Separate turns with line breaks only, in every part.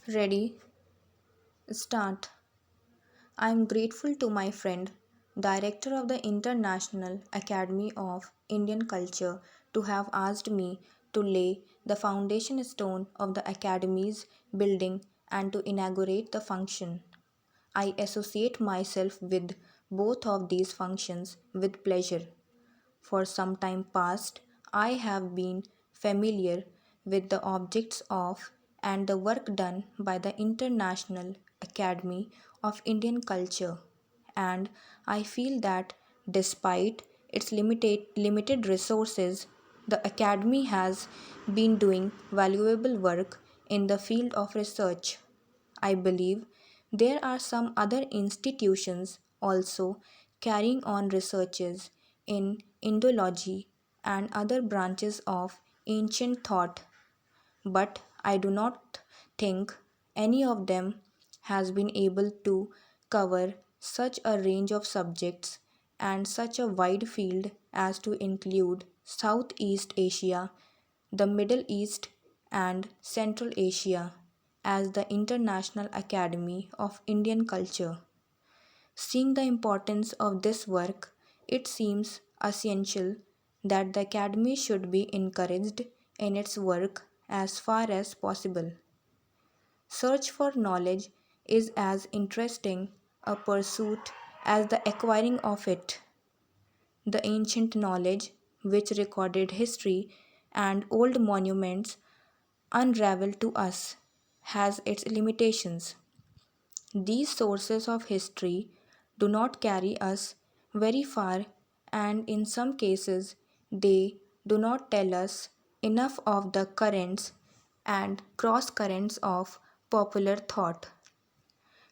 Ready? Start. I am grateful to my friend, Director of the International Academy of Indian Culture, to have asked me to lay the foundation stone of the Academy's building and to inaugurate the function. I associate myself with both of these functions with pleasure. For some time past, I have been familiar with the objects of and the work done by the International Academy of Indian Culture, and I feel that despite its limited resources, the Academy has been doing valuable work in the field of research. I believe there are some other institutions also carrying on researches in Indology and other branches of ancient thought, but I do not think any of them has been able to cover such a range of subjects and such a wide field as to include Southeast Asia, the Middle East, and Central Asia as the International Academy of Indian Culture. Seeing the importance of this work, it seems essential that the Academy should be encouraged in its work as far as possible. Search for knowledge is as interesting a pursuit as the acquiring of it. The ancient knowledge, which recorded history and old monuments unravel to us, has its limitations. These sources of history do not carry us very far, and in some cases, they do not tell us enough of the currents and cross currents of popular thought.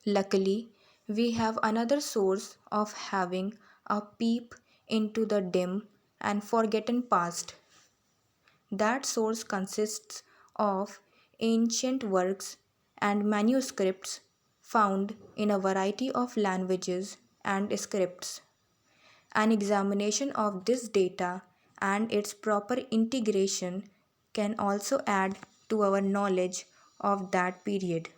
Luckily, we have another source of having a peep into the dim and forgotten past. That source consists of ancient works and manuscripts found in a variety of languages and scripts. An examination of this data and its proper integration can also add to our knowledge of that period.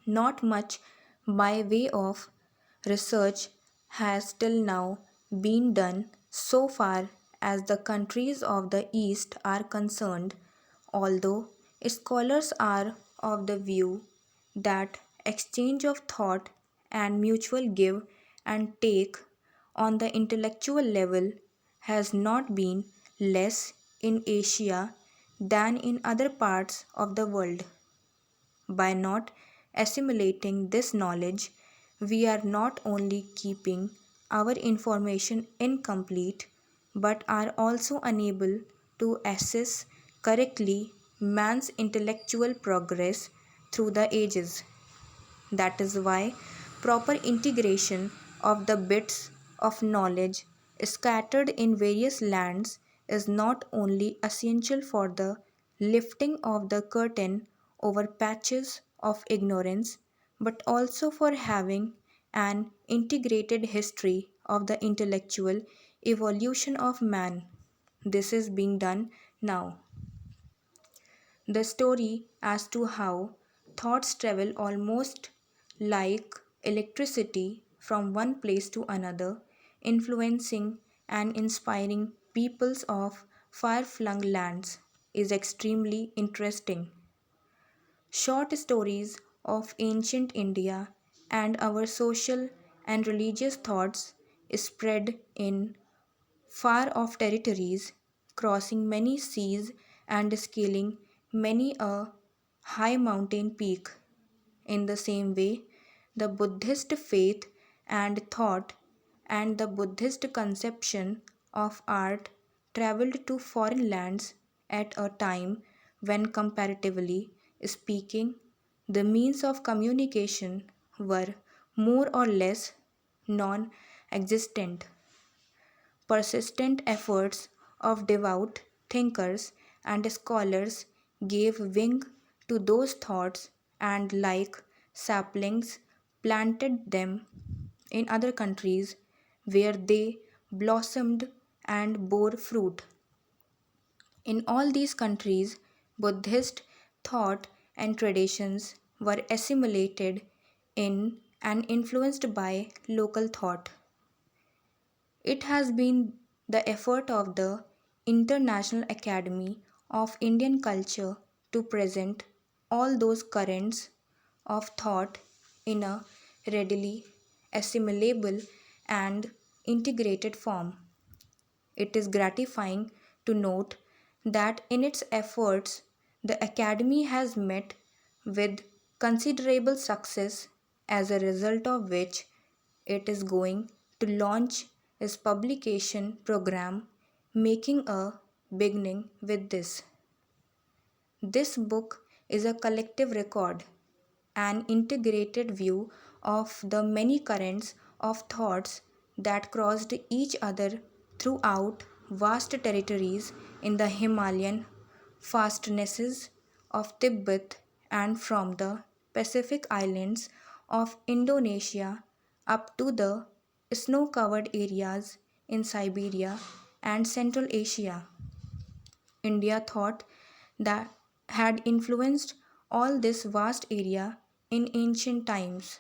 Not much by way of research has till now been done so far as the countries of the East are concerned, although scholars are of the view that exchange of thought and mutual give and take on the intellectual level has not been less in Asia than in other parts of the world. By not assimilating this knowledge, we are not only keeping our information incomplete but are also unable to assess correctly man's intellectual progress through the ages. That is why proper integration of the bits of knowledge scattered in various lands is not only essential for the lifting of the curtain over patches of ignorance, but also for having an integrated history of the intellectual evolution of man. This is being done now. The story as to how thoughts travel almost like electricity from one place to another, influencing and inspiring peoples of far flung lands, is extremely interesting. Short stories of ancient India and our social and religious thoughts spread in far off territories, crossing many seas and scaling many a high mountain peak. In the same way, the Buddhist faith and thought and the Buddhist conception of art traveled to foreign lands at a time when, comparatively speaking, the means of communication were more or less non existent. Persistent efforts of devout thinkers and scholars gave wing to those thoughts and, like saplings, planted them in other countries where they blossomed and bore fruit. In all these countries, Buddhist thought and traditions were assimilated in and influenced by local thought. It has been the effort of the International Academy of Indian Culture to present all those currents of thought in a readily assimilable and integrated form. It is gratifying to note that in its efforts, the Academy has met with considerable success, as a result of which it is going to launch its publication program, making a beginning with this. This book is a collective record, an integrated view of the many currents of thoughts that crossed each other throughout vast territories in the Himalayan fastnesses of Tibet and from the Pacific islands of Indonesia up to the snow covered areas in Siberia and Central Asia. India thought that had influenced all this vast area in ancient times.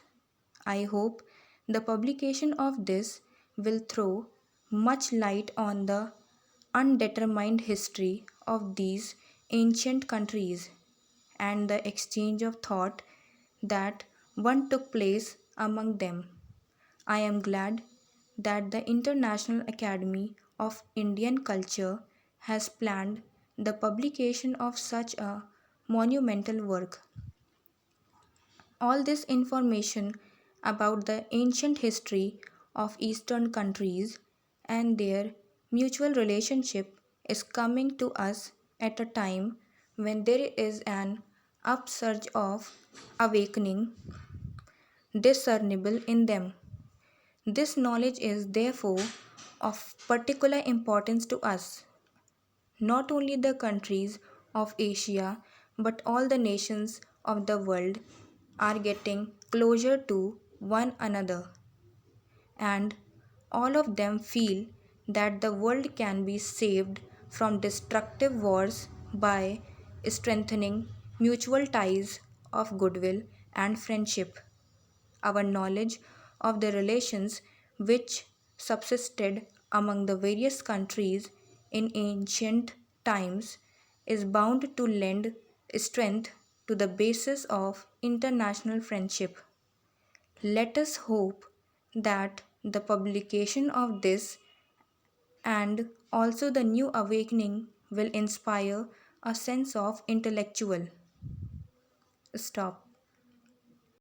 I hope the publication of this will throw much light on the undetermined history of these ancient countries and the exchange of thought that one took place among them. I am glad that the International Academy of Indian Culture has planned the publication of such a monumental work. All this information about the ancient history of Eastern countries and their mutual relationship is coming to us at a time when there is an upsurge of awakening discernible in them. This knowledge is therefore of particular importance to us, not only the countries of Asia, but all the nations of the world are getting closer to one another, and all of them feel that the world can be saved from destructive wars by strengthening mutual ties of goodwill and friendship. Our knowledge of the relations which subsisted among the various countries in ancient times is bound to lend strength to the basis of international friendship. Let us hope that the publication of this and also the new awakening will inspire a sense of intellectual. Stop.